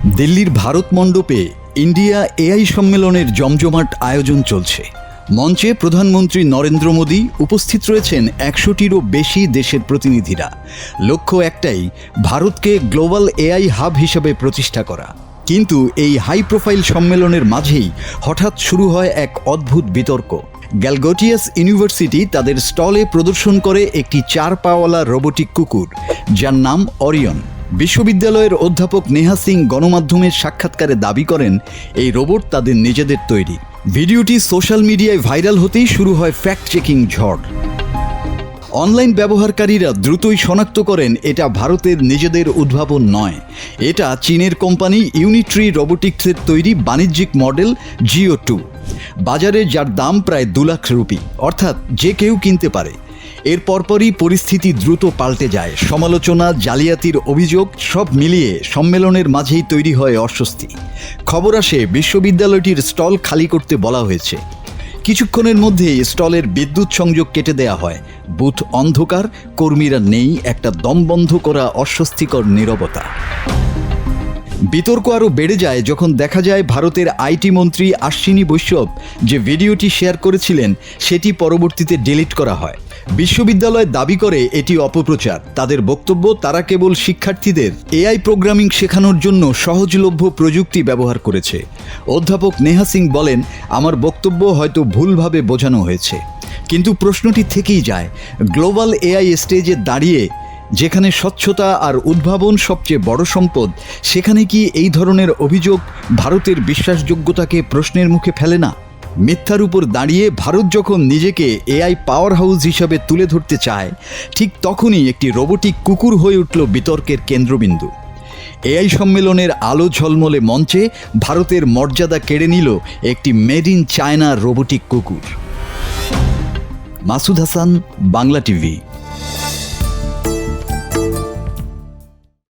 দিল্লির ভারত মণ্ডপে India AI সম্মেলনের জমজমাট আয়োজন চলছে। মঞ্চে প্রধানমন্ত্রী নরেন্দ্র মোদী, উপস্থিত রয়েছেন 100টিরও বেশি দেশের প্রতিনিধিরা। লক্ষ্য একটাই, ভারতকে গ্লোবাল এআই হাব হিসেবে প্রতিষ্ঠা করা। কিন্তু এই হাই প্রোফাইল সম্মেলনের মাঝেই হঠাৎ শুরু হয় এক অদ্ভুত বিতর্ক। গ্যালগোটিয়াস ইউনিভার্সিটি তাদের স্টলে প্রদর্শন করে একটি 4 পাওয়ালা রোবোটিক কুকুর, যার নাম অরিয়ন। বিশ্ববিদ্যালয়ের অধ্যাপক নেহা সিং গণমাধ্যমের সাক্ষাৎকারে দাবি করেন এই রোবট তাদের নিজেদের তৈরি। ভিডিওটি সোশ্যাল মিডিয়ায় ভাইরাল হতেই শুরু হয় ফ্যাক্ট চেকিং ঝড়। অনলাইন ব্যবহারকারীরা দ্রুতই শনাক্ত করেন এটা ভারতের নিজেদের উদ্ভাবন নয়, এটা চীনের কোম্পানি ইউনিট্রি রোবোটিক্সের তৈরি বাণিজ্যিক মডেল জিও 2, বাজারে যার দাম প্রায় 2 লাখ রুপি, অর্থাৎ যে কেউ কিনতে পারে। এর পরপরই পরিস্থিতি দ্রুত পাল্টে যায়। সমালোচনা, জালিয়াতির অভিযোগ সব মিলিয়ে সম্মেলনের মাঝেই তৈরি হয় অস্বস্তি। খবর আসে বিশ্ববিদ্যালয়টির স্টল খালি করতে বলা হয়েছে। কিছুক্ষণের মধ্যেই স্টলের বিদ্যুৎ সংযোগ কেটে দেয়া হয়। বুথ অন্ধকার, কর্মীরা নেই, একটা দমবন্ধ করা অস্বস্তিকর নীরবতা। বিতর্ক আরও বেড়ে যায় যখন দেখা যায় ভারতের আইটি মন্ত্রী অশ্বিনী বৈষ্ণব যে ভিডিওটি শেয়ার করেছিলেন সেটি পরবর্তীতে ডিলিট করা হয়। বিশ্ববিদ্যালয় দাবি করে এটি অপপ্রচার। তাদের বক্তব্য, তারা কেবল শিক্ষার্থীদের এআই প্রোগ্রামিং শেখানোর জন্য সহজলভ্য প্রযুক্তি ব্যবহার করেছে। অধ্যাপক নেহা সিং বলেন, আমার বক্তব্য হয়তো ভুলভাবে বোঝানো হয়েছে। কিন্তু প্রশ্নটি থেকেই যায়, গ্লোবাল এআই স্টেজে দাঁড়িয়ে যেখানে স্বচ্ছতা আর উদ্ভাবন সবচেয়ে বড় সম্পদ, সেখানে কি এই ধরনের অভিযোগ ভারতের বিশ্বাসযোগ্যতাকে প্রশ্নের মুখে ফেলে না? মিথ্যার উপর দাঁড়িয়ে ভারত যখন নিজেকে এআই পাওয়ার হাউস হিসাবে তুলে ধরতে চায়, ঠিক তখনই একটি রোবোটিক কুকুর হয়ে উঠল বিতর্কের কেন্দ্রবিন্দু। এআই সম্মেলনের আলো ঝলমলে মঞ্চে ভারতের মর্যাদা কেড়ে নিল একটি মেড ইন চায়না রোবোটিক কুকুর। মাসুদ হাসান, বাংলা টিভি।